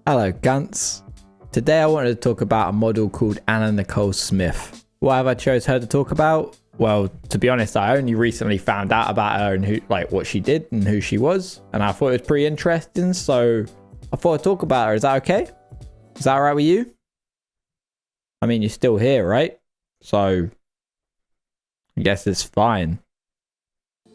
Hello, Gants. Today I wanted to talk about a model called Anna Nicole Smith. Why have I chose her to talk about? Well, to be honest, I only recently found out about her and who, what she did and who she was, and I thought it was pretty interesting, so I thought I'd talk about her. Is that okay? Is that alright with you? I mean, you're still here, right? So I guess it's fine.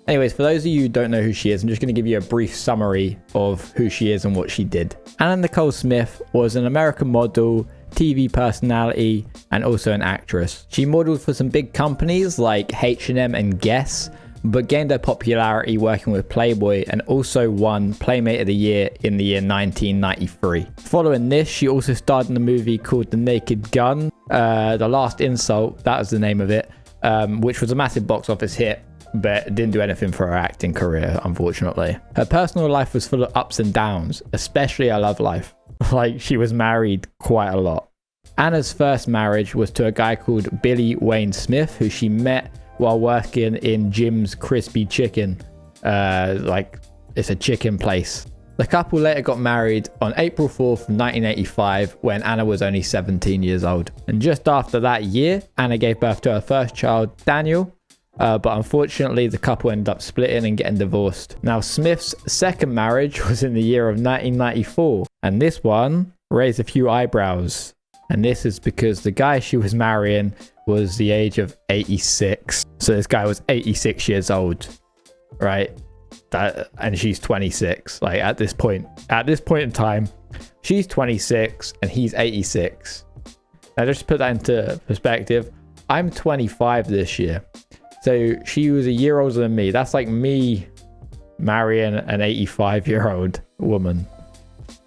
Anyways, for those of you who don't know who she is, I'm just going to give you a brief summary of who she is and what she did. Anna Nicole Smith was an American model, TV personality, and also an actress. She modeled for some big companies like H&M and Guess, but gained her popularity working with Playboy and also won Playmate of the Year in the year 1993. Following this, she also starred in a movie called The Naked Gun, The Last Insult, that was the name of it, which was a massive box office hit, but didn't do anything for her acting career, unfortunately. Her personal life was full of ups and downs, especially her love life. She was married quite a lot. Anna's first marriage was to a guy called Billy Wayne Smith, who she met while working in Jim's Crispy Chicken. It's a chicken place. The couple later got married on April 4th, 1985, when Anna was only 17 years old. And just after that year, Anna gave birth to her first child, Daniel. But unfortunately, the couple ended up splitting and getting divorced. Now, Smith's second marriage was in the year of 1994, and this one raised a few eyebrows. And this is because the guy she was marrying was the age of 86. So this guy was 86 years old, right? And she's 26. At this point in time, she's 26 and he's 86. Now, just to put that into perspective, I'm 25 this year. So she was a year older than me. That's like me marrying an 85-year-old woman.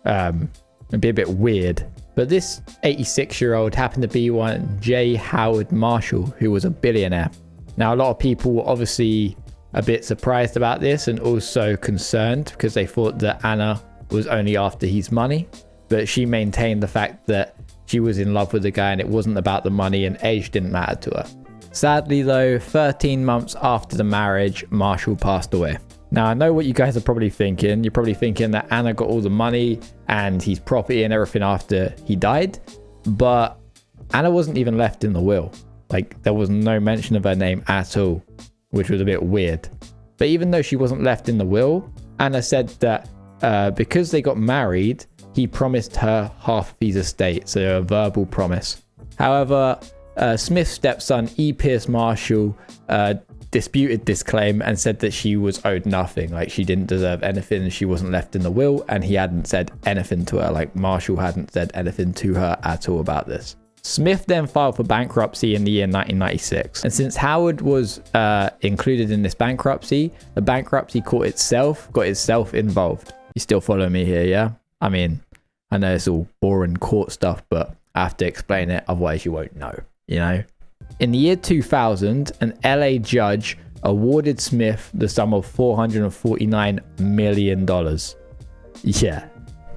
It'd be a bit weird. But this 86-year-old happened to be one J. Howard Marshall, who was a billionaire. Now, a lot of people were obviously a bit surprised about this and also concerned because they thought that Anna was only after his money. But she maintained the fact that she was in love with the guy and it wasn't about the money and age didn't matter to her. Sadly though, 13 months after the marriage, Marshall passed away. Now I know what you guys are probably thinking. You're probably thinking that Anna got all the money and his property and everything after he died. But Anna wasn't even left in the will. There was no mention of her name at all, which was a bit weird. But even though she wasn't left in the will, Anna said that because they got married, he promised her half of his estate, so a verbal promise. However, Smith's stepson, E. Pierce Marshall, disputed this claim and said that she was owed nothing. She didn't deserve anything and she wasn't left in the will and he hadn't said anything to her. Marshall hadn't said anything to her at all about this. Smith then filed for bankruptcy in the year 1996. And since Howard was included in this bankruptcy, the bankruptcy court itself got itself involved. You still follow me here, yeah? I mean, I know it's all boring court stuff, but I have to explain it, otherwise you won't know. In the year 2000, an LA judge awarded Smith the sum of $449 million. Yeah,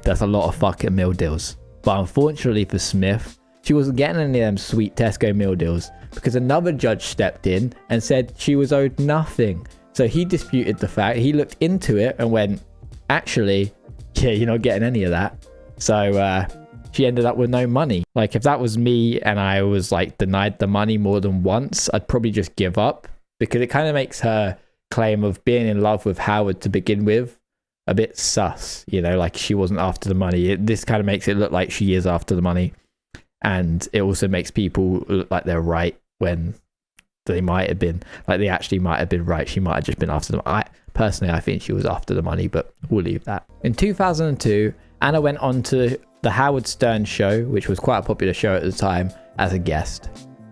that's a lot of fucking meal deals. But unfortunately for Smith, she wasn't getting any of them sweet Tesco meal deals because another judge stepped in and said she was owed nothing. So he disputed the fact. He looked into it and went, actually, yeah, you're not getting any of that. So, she ended up with no money. If that was me and I was denied the money more than once, I'd probably just give up because it kind of makes her claim of being in love with Howard to begin with a bit sus, she wasn't after the money. This kind of makes it look like she is after the money. And it also makes people look like they're right when they might have been, they actually might have been right. She might have just been after them. Personally, I think she was after the money, but we'll leave that. In 2002, Anna went on to the Howard Stern show, which was quite a popular show at the time, as a guest.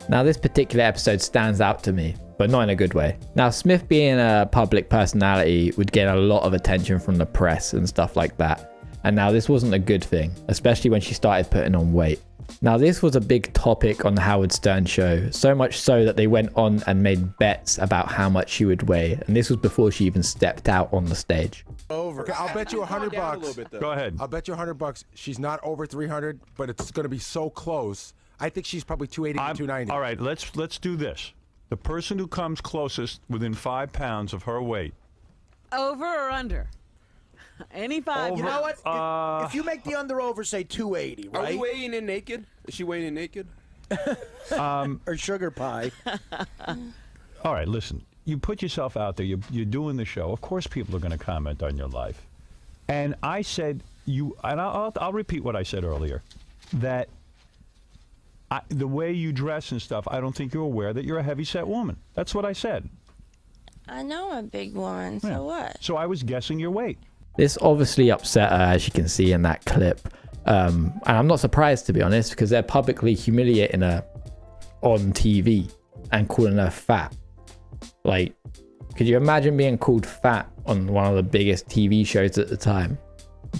Now, this particular episode stands out to me, but not in a good way. Now, Smith being a public personality would get a lot of attention from the press and stuff like that. And now this wasn't a good thing, especially when she started putting on weight. Now, this was a big topic on the Howard Stern show, so much so that they went on and made bets about how much she would weigh. And this was before she even stepped out on the stage. Over. Okay, I'll bet you $100. Go ahead. I'll bet you $100. She's not over 300, but it's going to be so close. I think she's probably 280 to 290. All right, let's do this. The person who comes closest within 5 pounds of her weight. Over or under? Any five. You know what? If you make the under-over, say 280, Are right? we weighing in naked? Is she weighing in naked? Or sugar pie. All right, listen. You put yourself out there. You're doing the show. Of course, people are going to comment on your life. And I said and I'll repeat what I said earlier, that the way you dress and stuff, I don't think you're aware that you're a heavy-set woman. That's what I said. I know I'm a big woman, so what? So I was guessing your weight. This obviously upset her, as you can see in that clip. And I'm not surprised, to be honest, because they're publicly humiliating her on TV and calling her fat. Like, could you imagine being called fat on one of the biggest TV shows at the time?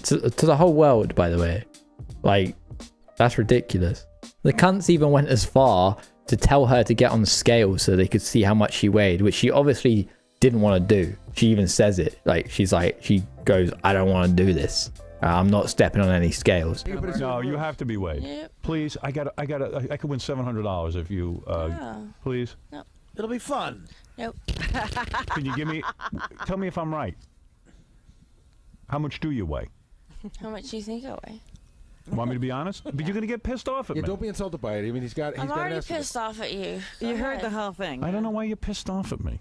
To the whole world, by the way. Like, that's ridiculous. The cunts even went as far to tell her to get on the scale so they could see how much she weighed, which she obviously didn't want to do. She even says it. Like, she goes, I don't want to do this. I'm not stepping on any scales. No, you have to be weighed. Yep. Please, I could win $700 if you, please. No. It'll be fun. Nope. Can you tell me if I'm right. How much do you weigh? How much do you think I weigh? Want me to be honest? But you're going to get pissed off at me. Don't be insulted by it. I mean, he's got I'm an already estimate. pissed off at you. You heard the whole thing. I don't know why you're pissed off at me.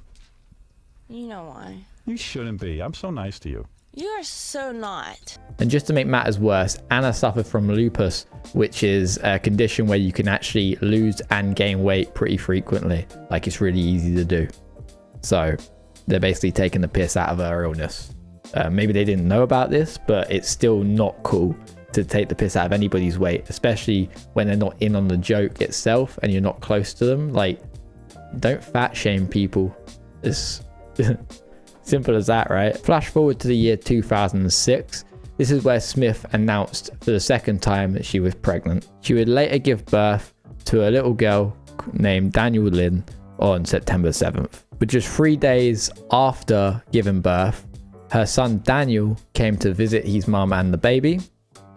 You know why. You shouldn't be. I'm so nice to you. You are so not. And just to make matters worse, Anna suffered from lupus, which is a condition where you can actually lose and gain weight pretty frequently. Like, it's really easy to do. So they're basically taking the piss out of her illness. Maybe they didn't know about this, but it's still not cool to take the piss out of anybody's weight, especially when they're not in on the joke itself and you're not close to them. Like, don't fat shame people. It's simple as that, right? Flash forward to the year 2006. This is where Smith announced for the second time that she was pregnant. She would later give birth to a little girl named Daniel Lynn on September 7th. But just 3 days after giving birth, her son Daniel came to visit his mum and the baby,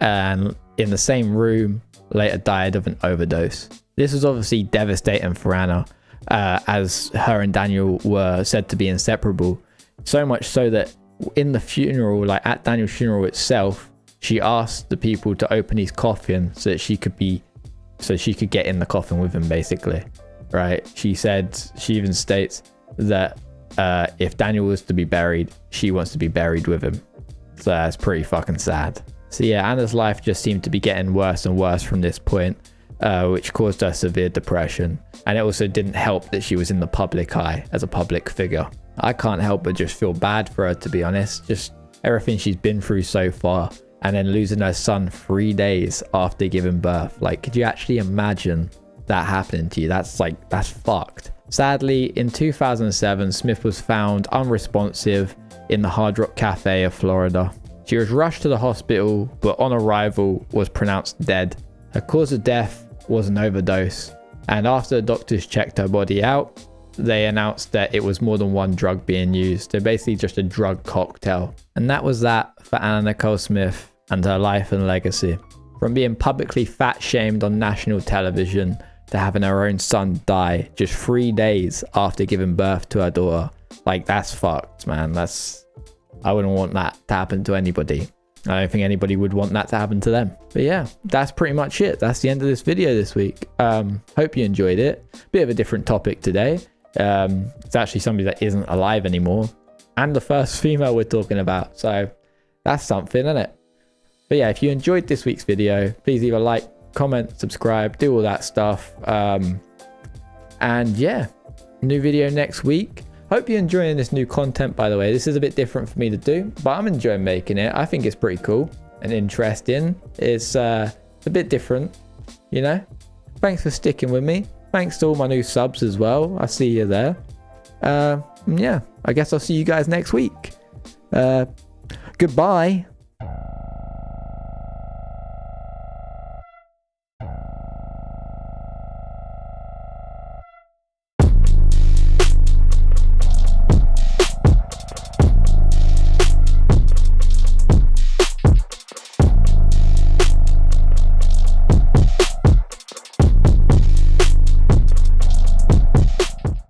and in the same room later died of an overdose. This was obviously devastating for Anna, as her and Daniel were said to be inseparable. So much so that in the funeral, like at Daniel's funeral itself, she asked the people to open his coffin so that she could get in the coffin with him, basically. Right? She even states that if Daniel was to be buried, she wants to be buried with him. So that's pretty fucking sad. So yeah, Anna's life just seemed to be getting worse and worse from this point, which caused her severe depression. And it also didn't help that she was in the public eye as a public figure. I can't help but just feel bad for her, to be honest. Just everything she's been through so far, and then losing her son 3 days after giving birth. Like, could you actually imagine that happening to you? That's fucked. Sadly, in 2007, Smith was found unresponsive in the Hard Rock Cafe of Florida. She was rushed to the hospital, but on arrival was pronounced dead. Her cause of death was an overdose, and after the doctors checked her body out, they announced that it was more than one drug being used. So basically just a drug cocktail. And that was that for Anna Nicole Smith and her life and legacy. From being publicly fat shamed on national television to having her own son die just 3 days after giving birth to her daughter. Like, that's fucked, man. I wouldn't want that to happen to anybody. I don't think anybody would want that to happen to them. But yeah, that's pretty much it. That's the end of this video this week. Hope you enjoyed it. Bit of a different topic today. It's actually somebody that isn't alive anymore, and the first female we're talking about, so that's something, isn't it? But yeah, if you enjoyed this week's video, please leave a like, comment, subscribe, do all that stuff. And yeah, new video next week. Hope you're enjoying this new content, by the way. This is a bit different for me to do, but I'm enjoying making it. I think it's pretty cool and interesting. It's a bit different, you know. Thanks for sticking with me. Thanks to all my new subs as well. I see you there. Yeah, I guess I'll see you guys next week. Goodbye.